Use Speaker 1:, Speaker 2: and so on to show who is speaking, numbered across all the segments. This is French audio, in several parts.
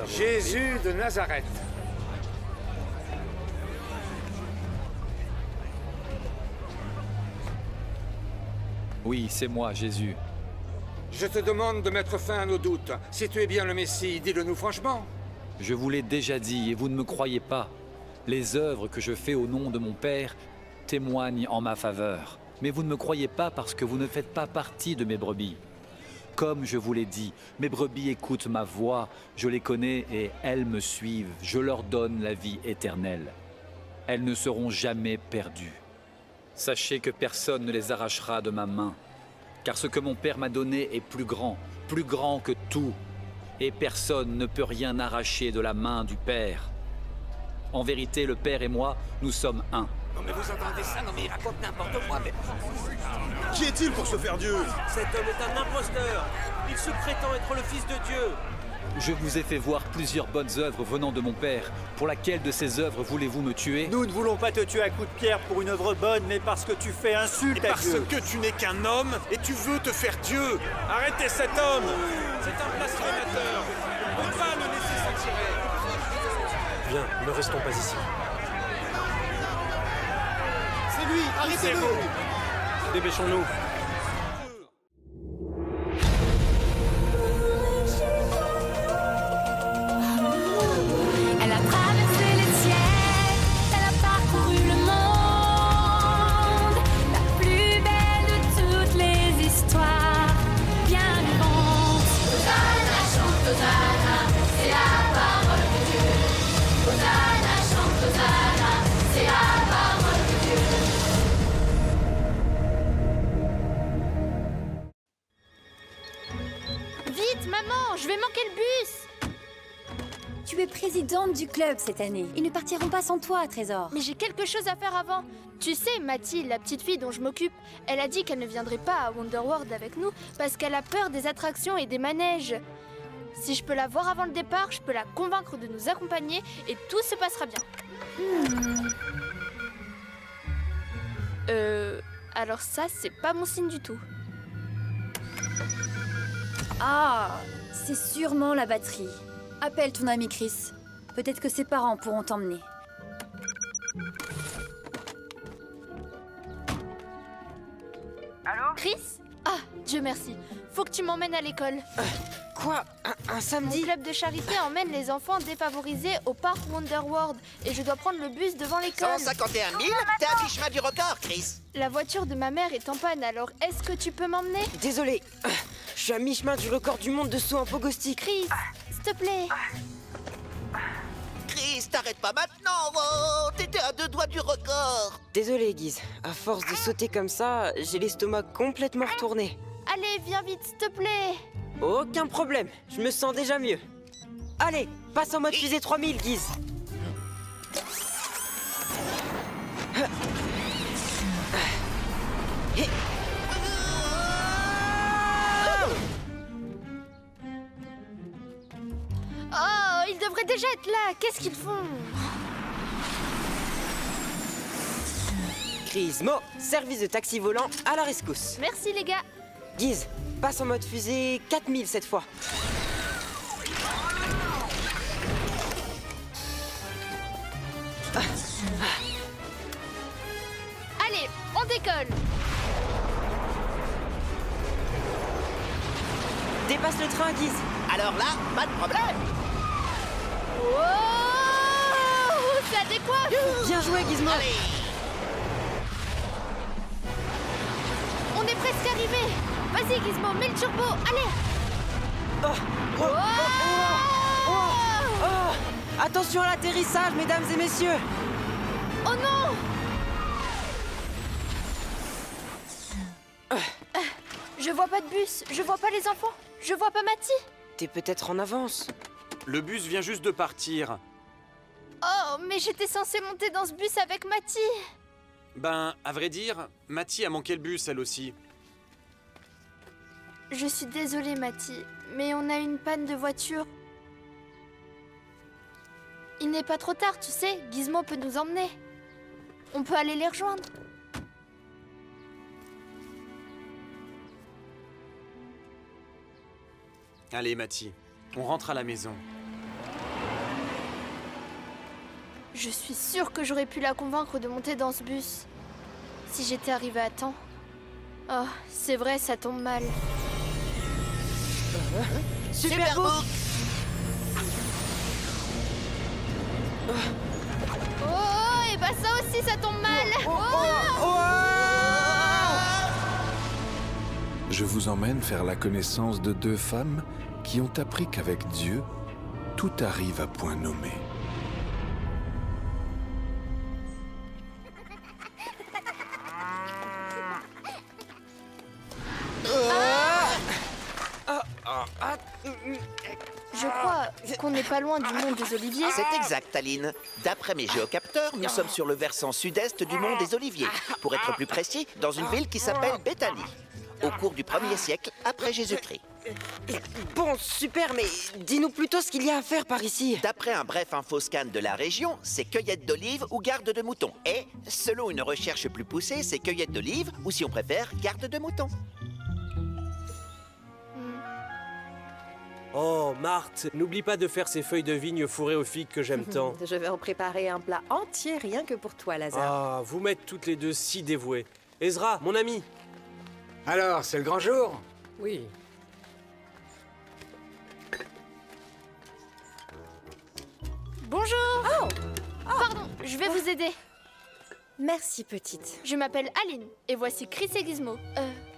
Speaker 1: Jésus de Nazareth.
Speaker 2: Oui, c'est moi, Jésus.
Speaker 1: Je te demande de mettre fin à nos doutes. Si tu es bien le Messie, dis-le-nous franchement.
Speaker 2: Je vous l'ai déjà dit et vous ne me croyez pas. Les œuvres que je fais au nom de mon Père témoignent en ma faveur. Mais vous ne me croyez pas parce que vous ne faites pas partie de mes brebis. Comme je vous l'ai dit, mes brebis écoutent ma voix, je les connais et elles me suivent. Je leur donne la vie éternelle. Elles ne seront jamais perdues. Sachez que personne ne les arrachera de ma main. Car ce que mon Père m'a donné est plus grand que tout. Et personne ne peut rien arracher de la main du Père. En vérité, le Père et moi, nous sommes un.
Speaker 1: Non mais vous entendez ça? Non mais il raconte n'importe quoi, mais...
Speaker 3: Qui est-il pour se faire Dieu?
Speaker 4: Cet homme est un imposteur. Il se prétend être le Fils de Dieu.
Speaker 2: Je vous ai fait voir plusieurs bonnes œuvres venant de mon Père. Pour laquelle de ces œuvres voulez-vous me tuer?
Speaker 5: Nous ne voulons pas te tuer à coups de pierre pour une œuvre bonne, mais parce que tu fais insulte à
Speaker 3: Parce
Speaker 5: Dieu.
Speaker 3: que tu n'es qu'un homme et tu veux te faire Dieu. Arrêtez cet homme.
Speaker 4: C'est un blasphémateur. On ne peut pas le laisser s'en tirer.
Speaker 6: Viens, ne restons pas ici.
Speaker 3: C'est lui, arrêtez-le.
Speaker 6: Dépêchons-nous.
Speaker 7: Elle a traversé les siècles, elle a parcouru le monde, la plus belle de toutes les histoires, bien vivante. Hosanna, chante Hosanna, c'est la parole de Dieu. Hosanna, chante Hosanna, c'est la parole de Dieu.
Speaker 8: Vite, maman, je vais manquer le bus.
Speaker 9: Tu es présidente du club cette année. Ils ne partiront pas sans toi, Trésor.
Speaker 8: Mais j'ai quelque chose à faire avant. Tu sais, Mathilde, la petite fille dont je m'occupe, elle a dit qu'elle ne viendrait pas à Wonderworld avec nous parce qu'elle a peur des attractions et des manèges. Si je peux la voir avant le départ, je peux la convaincre de nous accompagner et tout se passera bien. Alors ça, c'est pas mon signe du tout.
Speaker 9: Ah, c'est sûrement la batterie. Appelle ton ami Chris. Peut-être que ses parents pourront t'emmener.
Speaker 8: Allô, Chris? Ah, Dieu merci. Faut que tu m'emmènes à l'école.
Speaker 10: Quoi? Un
Speaker 8: Mon
Speaker 10: samedi?
Speaker 8: club de charité emmène les enfants défavorisés au parc Wonderworld et je dois prendre le bus devant l'école.
Speaker 10: 151 000? T'es à mi-chemin du record, Chris.
Speaker 8: La voiture de ma mère est en panne, alors est-ce que tu peux m'emmener?
Speaker 10: Désolé, je suis à mi-chemin du record du monde de saut en pogostique.
Speaker 8: Chris, s'il te plaît.
Speaker 10: Chris, t'arrêtes pas maintenant, oh, t'étais à 2 doigts du record. Désolé, Guise, à force de sauter comme ça, j'ai l'estomac complètement retourné.
Speaker 8: Allez, viens vite, s'il te plaît.
Speaker 10: Aucun problème, je me sens déjà mieux. Allez, passe en mode fusée 3000, Guise.
Speaker 8: Oh, ils devraient déjà être là. Qu'est-ce qu'ils font?
Speaker 10: Gizmo, service de taxi volant à la rescousse.
Speaker 8: Merci les gars.
Speaker 10: Guise, passe en mode fusée 4000 cette fois.
Speaker 8: Allez, on décolle.
Speaker 10: Dépasse le train, Guise. Alors là, pas de problème.
Speaker 8: Oh, ça décoiffe.
Speaker 10: Bien joué, Gizmo.
Speaker 8: On est presque arrivé. Vas-y, Gizmo, mets le turbo. Allez.
Speaker 10: Attention à l'atterrissage, mesdames et messieurs.
Speaker 8: Oh non. Je vois pas de bus, je vois pas les enfants, je vois pas Mathie.
Speaker 10: T'es peut-être en avance.
Speaker 6: Le bus vient juste de partir.
Speaker 8: Oh, mais j'étais censée monter dans ce bus avec Mathie.
Speaker 6: Ben, à vrai dire, Mathie a manqué le bus, elle aussi.
Speaker 8: Je suis désolée, Mathie, mais on a une panne de voiture. Il n'est pas trop tard, tu sais, Gizmo peut nous emmener. On peut aller les rejoindre.
Speaker 6: Allez, Mathie, on rentre à la maison.
Speaker 8: Je suis sûre que j'aurais pu la convaincre de monter dans ce bus. Si j'étais arrivée à temps. Oh, c'est vrai, ça tombe mal.
Speaker 10: Superbook.
Speaker 8: Oh, et bah ça aussi, ça tombe mal.
Speaker 11: Je vous emmène faire la connaissance de deux femmes qui ont appris qu'avec Dieu, tout arrive à point nommé.
Speaker 8: Je crois qu'on n'est pas loin du monde des Oliviers.
Speaker 12: C'est exact, Aline. D'après mes géocapteurs, nous sommes sur le versant sud-est du mont des Oliviers. Pour être plus précis, dans une ville qui s'appelle Béthanie, au cours du 1er siècle après Jésus-Christ.
Speaker 10: Bon, super, mais dis-nous plutôt ce qu'il y a à faire par ici.
Speaker 12: D'après un bref infoscan de la région, c'est cueillette d'olives ou garde de moutons. Et, selon une recherche plus poussée, c'est cueillette d'olives ou, si on préfère, garde de moutons.
Speaker 3: Oh, Marthe, n'oublie pas de faire ces feuilles de vigne fourrées aux figues que j'aime tant.
Speaker 13: Je vais en préparer un plat entier rien que pour toi, Lazare.
Speaker 3: Ah, vous m'êtes toutes les deux si dévouées. Ezra, mon ami.
Speaker 1: Alors, c'est le grand jour?
Speaker 3: Oui.
Speaker 8: Bonjour. Pardon, je vais vous aider.
Speaker 13: Merci, petite.
Speaker 8: Je m'appelle Aline, et voici Chris et Gizmo.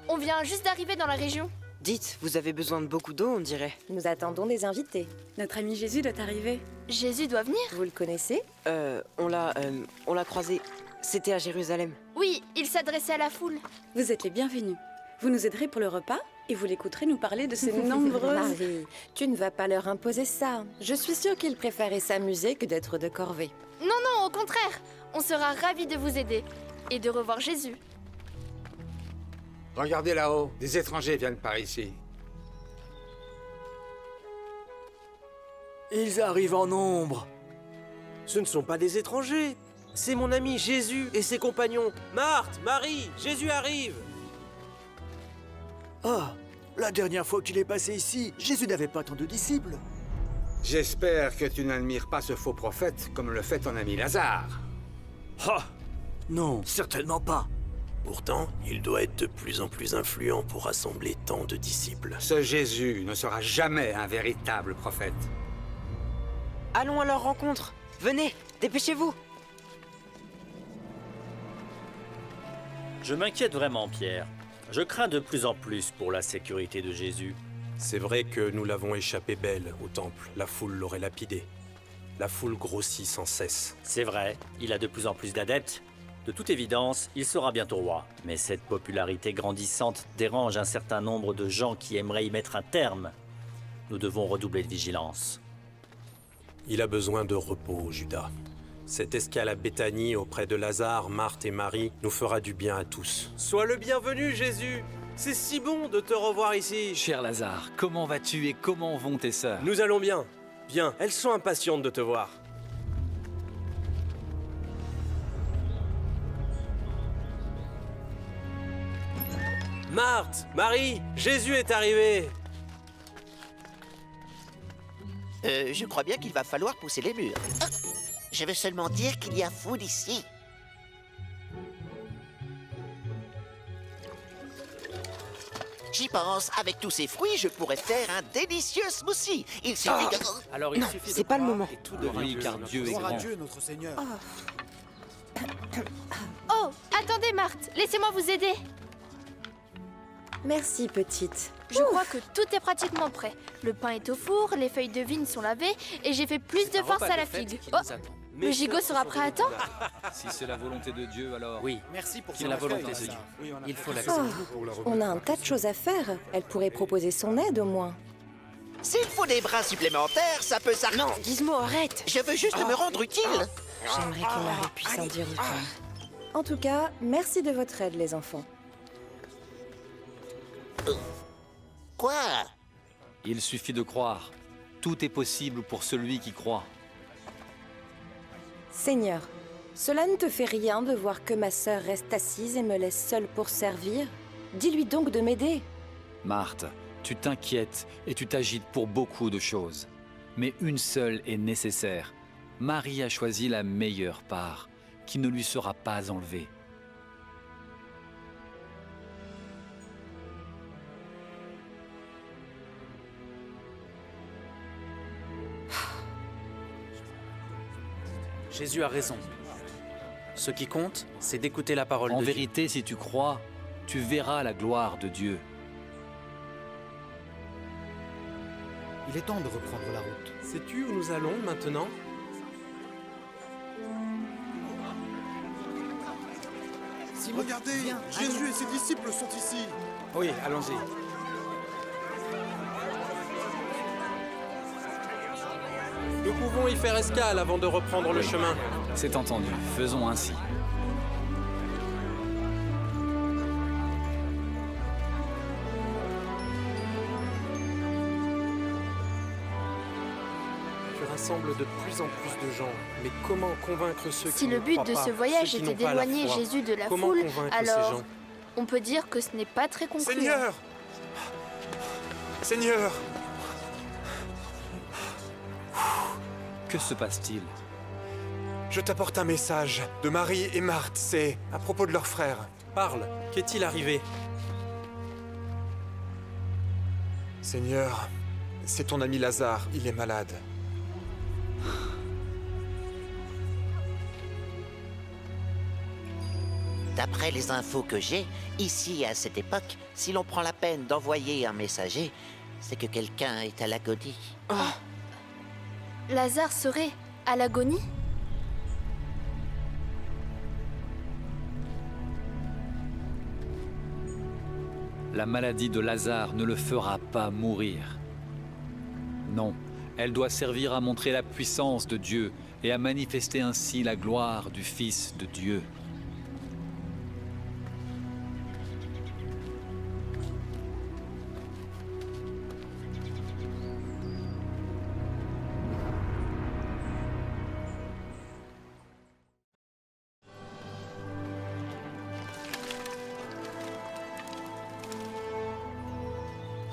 Speaker 8: On vient juste d'arriver dans la région.
Speaker 10: Dites, vous avez besoin de beaucoup d'eau, on dirait.
Speaker 13: Nous attendons des invités.
Speaker 9: Notre ami Jésus doit arriver.
Speaker 8: Jésus doit venir?
Speaker 13: Vous le connaissez?
Speaker 10: On l'a croisé. C'était à Jérusalem.
Speaker 8: Oui, il s'adressait à la foule.
Speaker 9: Vous êtes les bienvenus. Vous nous aiderez pour le repas et vous l'écouterez nous parler de ces nombreuses...
Speaker 13: Marie, tu ne vas pas leur imposer ça. Je suis sûre qu'ils préféraient s'amuser que d'être de corvée.
Speaker 8: Non, au contraire. On sera ravis de vous aider et de revoir Jésus.
Speaker 1: Regardez là-haut, des étrangers viennent par ici.
Speaker 5: Ils arrivent en nombre.
Speaker 3: Ce ne sont pas des étrangers. C'est mon ami Jésus et ses compagnons. Marthe, Marie, Jésus arrive.
Speaker 5: Ah, la dernière fois qu'il est passé ici, Jésus n'avait pas tant de disciples.
Speaker 1: J'espère que tu n'admires pas ce faux prophète comme le fait ton ami Lazare.
Speaker 5: Ah, non, certainement pas.
Speaker 3: Pourtant, il doit être de plus en plus influent pour rassembler tant de disciples.
Speaker 1: Ce Jésus ne sera jamais un véritable prophète.
Speaker 10: Allons à leur rencontre. Venez, dépêchez-vous.
Speaker 14: Je m'inquiète vraiment, Pierre. Je crains de plus en plus pour la sécurité de Jésus.
Speaker 3: C'est vrai que nous l'avons échappé belle au temple. La foule l'aurait lapidé. La foule grossit sans cesse.
Speaker 14: C'est vrai, il a de plus en plus d'adeptes. De toute évidence, il sera bientôt roi. Mais cette popularité grandissante dérange un certain nombre de gens qui aimeraient y mettre un terme. Nous devons redoubler de vigilance.
Speaker 3: Il a besoin de repos, Judas. Cette escale à Béthanie auprès de Lazare, Marthe et Marie nous fera du bien à tous. Sois le bienvenu, Jésus. C'est si bon de te revoir ici.
Speaker 2: Cher Lazare, comment vas-tu et comment vont tes sœurs?
Speaker 3: Nous allons bien. Bien, elles sont impatientes de te voir. Marthe, Marie, Jésus est arrivé.
Speaker 12: Je crois bien qu'il va falloir pousser les murs. Ah, je veux seulement dire qu'il y a foule ici. J'y pense, avec tous ces fruits, je pourrais faire un délicieux smoothie. Il suffit de...
Speaker 2: Alors il suffit
Speaker 10: c'est pas le moment.
Speaker 2: Oui, car Dieu est grand.
Speaker 5: Dieu, notre Seigneur.
Speaker 8: Oh, attendez, Marthe. Laissez-moi vous aider.
Speaker 13: Merci, petite.
Speaker 8: Je crois que tout est pratiquement prêt. Le pain est au four, les feuilles de vigne sont lavées et j'ai fait plus de farce à la figue. Oh, le gigot sera prêt à temps?
Speaker 2: Si c'est la volonté de Dieu, alors...
Speaker 14: Oui,
Speaker 5: Merci pour
Speaker 14: c'est la volonté de Dieu. Il faut la
Speaker 13: On a un tas de choses à faire. Elle pourrait proposer son aide, au moins.
Speaker 12: S'il faut des bras supplémentaires, ça peut s'arranger.
Speaker 10: Non, Gizmo, arrête.
Speaker 12: Je veux juste me rendre utile.
Speaker 13: J'aimerais que Marie puisse en dire autant. En tout cas, merci de votre aide, les enfants.
Speaker 12: Quoi?
Speaker 2: Il suffit de croire. Tout est possible pour celui qui croit.
Speaker 13: Seigneur, cela ne te fait rien de voir que ma sœur reste assise et me laisse seule pour servir? Dis-lui donc de m'aider.
Speaker 2: Marthe, tu t'inquiètes et tu t'agites pour beaucoup de choses. Mais une seule est nécessaire. Marie a choisi la meilleure part, qui ne lui sera pas enlevée.
Speaker 6: Jésus a raison. Ce qui compte, c'est d'écouter la parole de Dieu.
Speaker 2: En vérité, si tu crois, tu verras la gloire de Dieu.
Speaker 15: Il est temps de reprendre la route.
Speaker 3: Sais-tu où nous allons maintenant?
Speaker 15: Regardez, Jésus et ses disciples sont ici.
Speaker 6: Oui, allons-y.
Speaker 3: Nous pouvons y faire escale avant de reprendre le chemin.
Speaker 2: C'est entendu, faisons ainsi.
Speaker 3: Tu rassembles de plus en plus de gens, mais comment convaincre ceux
Speaker 8: Si
Speaker 3: qui
Speaker 8: le
Speaker 3: ne
Speaker 8: but
Speaker 3: croient
Speaker 8: de
Speaker 3: pas,
Speaker 8: ce voyage
Speaker 3: ceux qui
Speaker 8: était
Speaker 3: n'ont pas la
Speaker 8: d'éloigner
Speaker 3: foi?
Speaker 8: Jésus de la
Speaker 3: Comment
Speaker 8: foule,
Speaker 3: convaincre ces
Speaker 8: alors
Speaker 3: gens?
Speaker 8: on peut dire que ce n'est pas très concluant.
Speaker 1: Seigneur! Seigneur!
Speaker 2: Que se passe-t-il?
Speaker 1: Je t'apporte un message de Marie et Marthe, c'est à propos de leur frère.
Speaker 3: Parle, qu'est-il arrivé?
Speaker 1: Seigneur, c'est ton ami Lazare, il est malade.
Speaker 12: D'après les infos que j'ai, ici à cette époque, si l'on prend la peine d'envoyer un messager, c'est que quelqu'un est à l'agonie.
Speaker 8: Lazare serait à l'agonie?
Speaker 2: La maladie de Lazare ne le fera pas mourir. Non, elle doit servir à montrer la puissance de Dieu et à manifester ainsi la gloire du Fils de Dieu.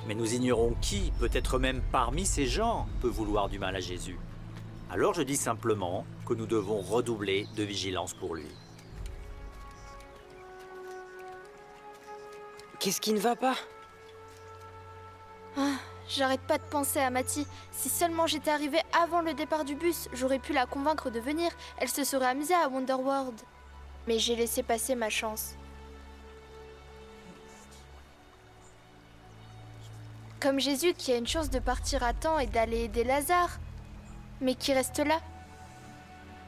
Speaker 14: Mais nous ignorons qui, peut-être même parmi ces gens, peut vouloir du mal à Jésus. Alors je dis simplement que nous devons redoubler de vigilance pour lui.
Speaker 10: Qu'est-ce qui ne va pas?
Speaker 8: J'arrête pas de penser à Matty. Si seulement j'étais arrivée avant le départ du bus, j'aurais pu la convaincre de venir. Elle se serait amusée à Wonderworld. Mais j'ai laissé passer ma chance. Comme Jésus qui a une chance de partir à temps et d'aller aider Lazare, mais qui reste là.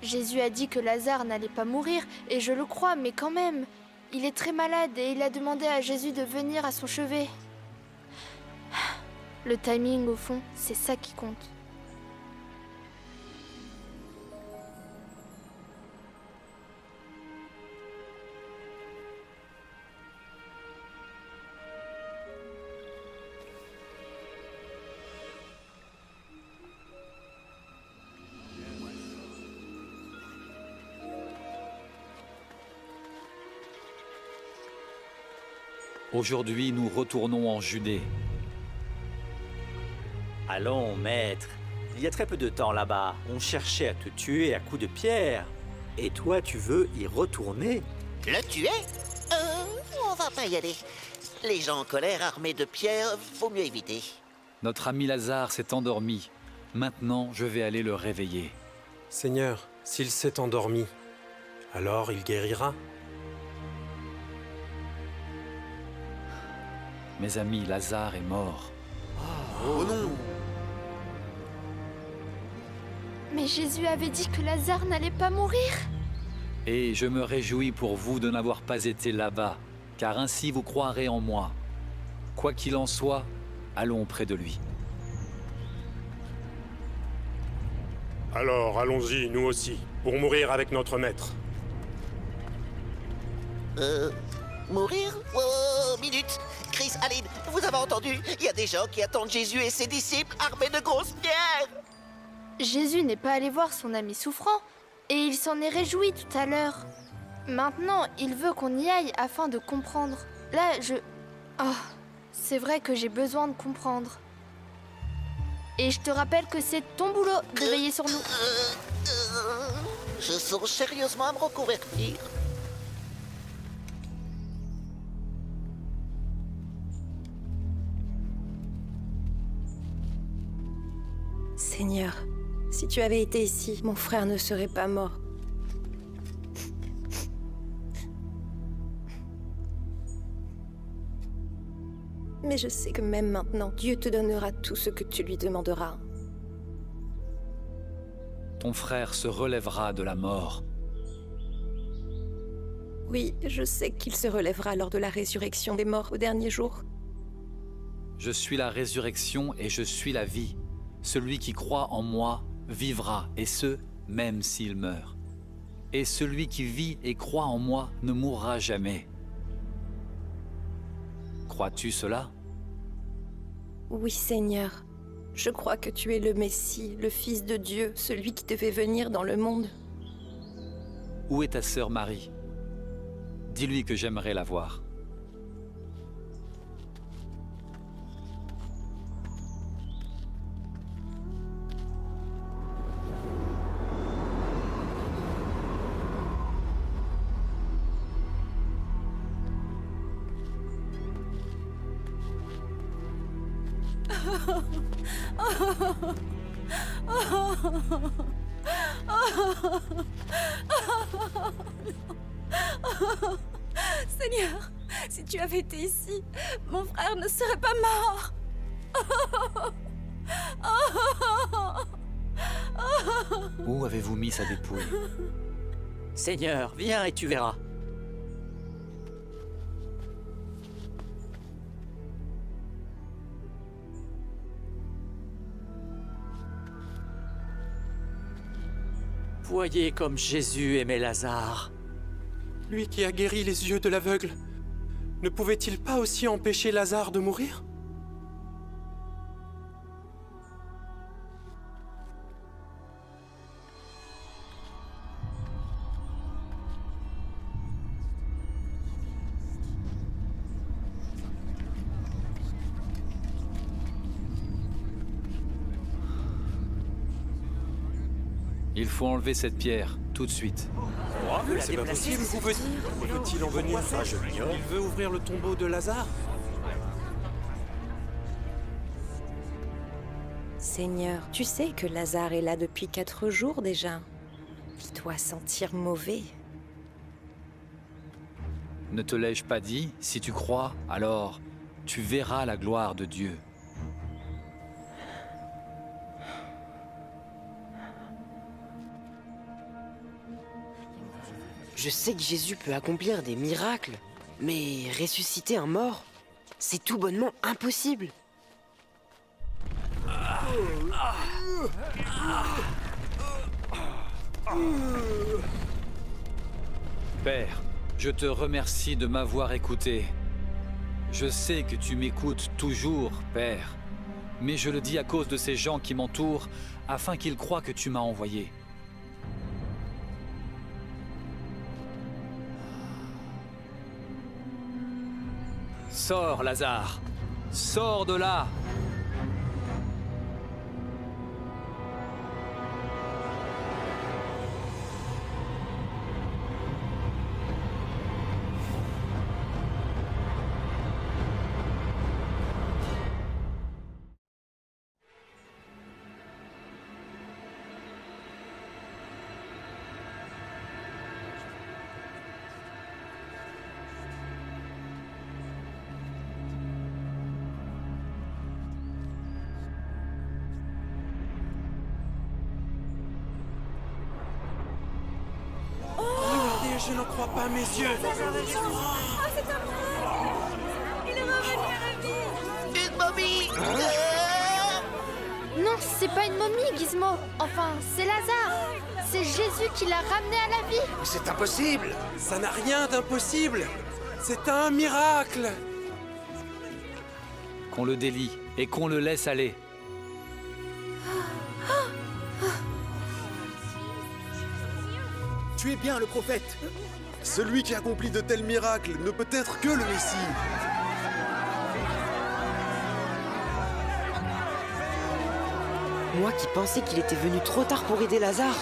Speaker 8: Jésus a dit que Lazare n'allait pas mourir, et je le crois, mais quand même, il est très malade et il a demandé à Jésus de venir à son chevet. Le timing, au fond, c'est ça qui compte.
Speaker 2: Aujourd'hui, nous retournons en Judée.
Speaker 14: Allons, maître. Il y a très peu de temps là-bas, on cherchait à te tuer à coups de pierre. Et toi, tu veux y retourner?
Speaker 12: Le tuer? On va pas y aller. Les gens en colère armés de pierres, vaut mieux éviter.
Speaker 2: Notre ami Lazare s'est endormi. Maintenant, je vais aller le réveiller.
Speaker 3: Seigneur, s'il s'est endormi, alors il guérira.
Speaker 2: Mes amis, Lazare est mort.
Speaker 15: Oh non!
Speaker 8: Mais Jésus avait dit que Lazare n'allait pas mourir.
Speaker 2: Et je me réjouis pour vous de n'avoir pas été là-bas, car ainsi vous croirez en moi. Quoi qu'il en soit, allons près de lui.
Speaker 16: Alors, allons-y, nous aussi, pour mourir avec notre maître.
Speaker 12: Mourir? Oh, minute! Chris, Aline, vous avez entendu? Il y a des gens qui attendent Jésus et ses disciples armés de grosses pierres!
Speaker 8: Jésus n'est pas allé voir son ami souffrant, et il s'en est réjoui tout à l'heure. Maintenant, il veut qu'on y aille afin de comprendre. Là, c'est vrai que j'ai besoin de comprendre. Et je te rappelle que c'est ton boulot de veiller sur nous.
Speaker 12: Je songe sérieusement à me reconvertir.
Speaker 13: Seigneur, si tu avais été ici, mon frère ne serait pas mort. Mais je sais que même maintenant, Dieu te donnera tout ce que tu lui demanderas.
Speaker 2: Ton frère se relèvera de la mort.
Speaker 13: Oui, je sais qu'il se relèvera lors de la résurrection des morts au dernier jour.
Speaker 2: Je suis la résurrection et je suis la vie. Celui qui croit en moi vivra, et ce, même s'il meurt. Et celui qui vit et croit en moi ne mourra jamais. Crois-tu cela?
Speaker 13: Oui, Seigneur. Je crois que tu es le Messie, le Fils de Dieu, celui qui devait venir dans le monde.
Speaker 2: Où est ta sœur Marie? Dis-lui que j'aimerais la voir.
Speaker 9: Seigneur, si tu avais été ici, mon frère ne serait pas mort.
Speaker 2: Où avez-vous mis sa dépouille?
Speaker 14: Seigneur, viens et tu verras. Voyez comme Jésus aimait Lazare.
Speaker 3: Lui qui a guéri les yeux de l'aveugle, ne pouvait-il pas aussi empêcher Lazare de mourir?
Speaker 2: Il faut enlever cette pierre, tout de suite.
Speaker 3: C'est pas possible, où veut-il en venir? Il veut ouvrir le tombeau de Lazare?
Speaker 13: Seigneur, tu sais que Lazare est là depuis 4 jours déjà. Il doit sentir mauvais.
Speaker 2: Ne te l'ai-je pas dit? Si tu crois, alors tu verras la gloire de Dieu.
Speaker 10: Je sais que Jésus peut accomplir des miracles, mais ressusciter un mort, c'est tout bonnement impossible.
Speaker 2: Père, je te remercie de m'avoir écouté. Je sais que tu m'écoutes toujours, Père, mais je le dis à cause de ces gens qui m'entourent, afin qu'ils croient que tu m'as envoyé. Sors, Lazare! Sors de là!
Speaker 3: Je n'en crois pas mes yeux.
Speaker 9: Ah, c'est un miracle! Il est revenu à la vie!
Speaker 12: Une momie!
Speaker 8: Non, c'est pas une momie, Gizmo. Enfin, c'est Lazare. C'est Jésus qui l'a ramené à la vie.
Speaker 12: C'est impossible!
Speaker 3: Ça n'a rien d'impossible. C'est un miracle.
Speaker 2: Qu'on le délie et qu'on le laisse aller.
Speaker 15: Tu es bien le prophète. Celui qui accomplit de tels miracles ne peut être que le Messie.
Speaker 10: Moi qui pensais qu'il était venu trop tard pour aider Lazare.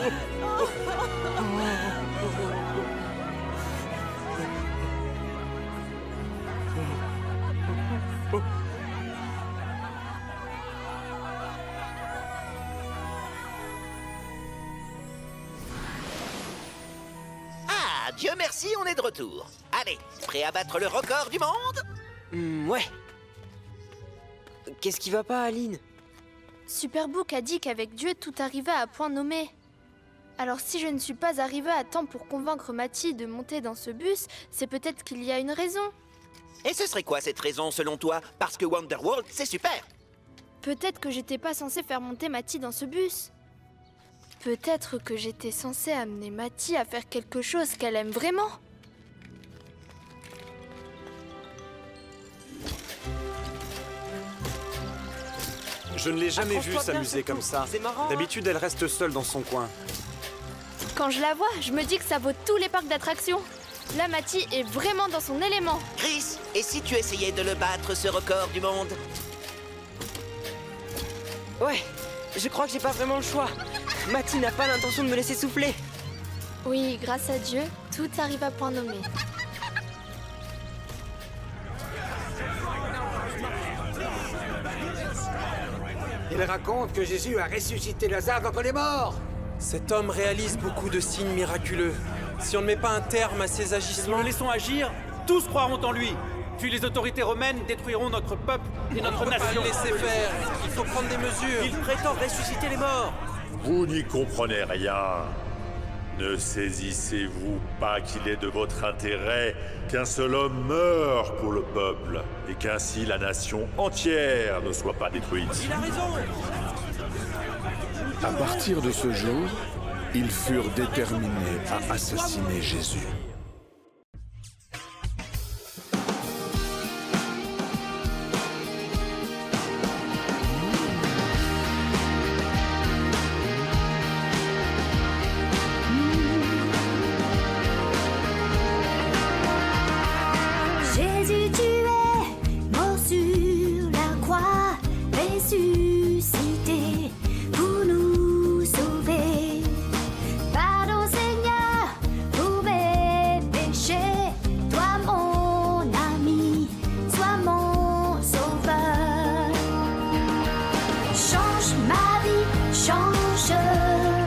Speaker 12: Ah, Dieu merci, on est de retour. Allez, prêt à battre le record du monde?
Speaker 10: Ouais. Qu'est-ce qui va pas, Aline?
Speaker 8: Superbook a dit qu'avec Dieu, tout arrivait à point nommé. Alors si je ne suis pas arrivée à temps pour convaincre Matty de monter dans ce bus, c'est peut-être qu'il y a une raison.
Speaker 12: Et ce serait quoi cette raison selon toi? Parce que Wonderworld, c'est super.
Speaker 8: Peut-être que j'étais pas censée faire monter Matty dans ce bus. Peut-être que j'étais censée amener Matty à faire quelque chose qu'elle aime vraiment.
Speaker 6: Je ne l'ai jamais vue
Speaker 10: Accroche-toi bien
Speaker 6: s'amuser
Speaker 10: surtout,
Speaker 6: comme ça.
Speaker 10: c'est marrant, hein.
Speaker 6: D'habitude, elle reste seule dans son coin.
Speaker 8: Quand je la vois, je me dis que ça vaut tous les parcs d'attractions. Là, Matty est vraiment dans son élément.
Speaker 12: Chris, et si tu essayais de le battre, ce record du monde?
Speaker 10: Ouais, je crois que j'ai pas vraiment le choix. Matty n'a pas l'intention de me laisser souffler.
Speaker 8: Oui, grâce à Dieu, tout arrive à point nommé.
Speaker 1: Il raconte que Jésus a ressuscité Lazare d'entre les morts.
Speaker 3: Cet homme réalise beaucoup de signes miraculeux. Si on ne met pas un terme à ses
Speaker 5: Si nous
Speaker 3: agissements...
Speaker 5: le laissons agir, tous croiront en lui. Puis les autorités romaines détruiront notre peuple et notre
Speaker 3: On ne peut pas
Speaker 5: nation.
Speaker 3: le laisser faire. Il faut prendre des mesures.
Speaker 5: Il prétend ressusciter les morts.
Speaker 17: Vous n'y comprenez rien. Ne saisissez-vous pas qu'il est de votre intérêt qu'un seul homme meure pour le peuple et qu'ainsi la nation entière ne soit pas détruite?
Speaker 5: Il a raison.
Speaker 11: À partir de ce jour, ils furent déterminés à assassiner Jésus.
Speaker 7: Jésus, tu es mort sur la croix, ressuscité pour nous sauver. Pardon Seigneur pour mes péchés, toi mon ami, sois mon sauveur. Change ma vie, change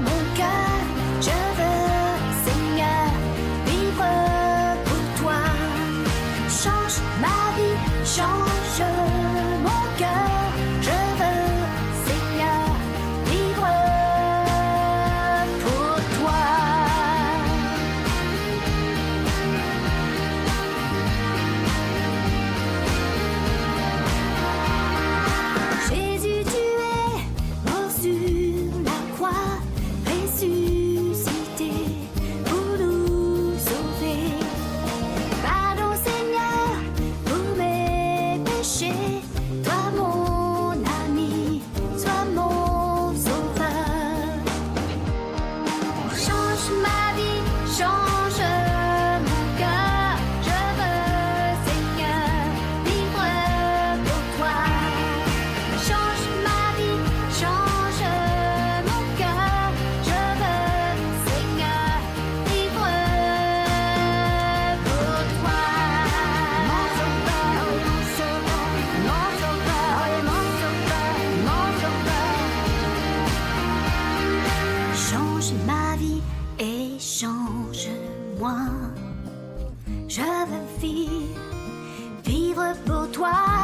Speaker 7: mon cœur, je veux Seigneur vivre pour toi. Change ma vie, change mon cœur, je veux, Seigneur, vivre pour toi. Jésus, tu es mort sur la croix, ressuscité pour nous sauver. Pardon Seigneur pour mes péchés, toi mon ami, sois mon sauveur. Change ma vie, change mon cœur, je veux Seigneur vivre pour toi. Change ma vie, change mon cœur, je veux Seigneur vivre pour toi. Mon sauveur, mon sauveur, mon sauveur, mon sauveur, mon sauveur. Change ma vie et change-moi. Je veux vivre pour toi.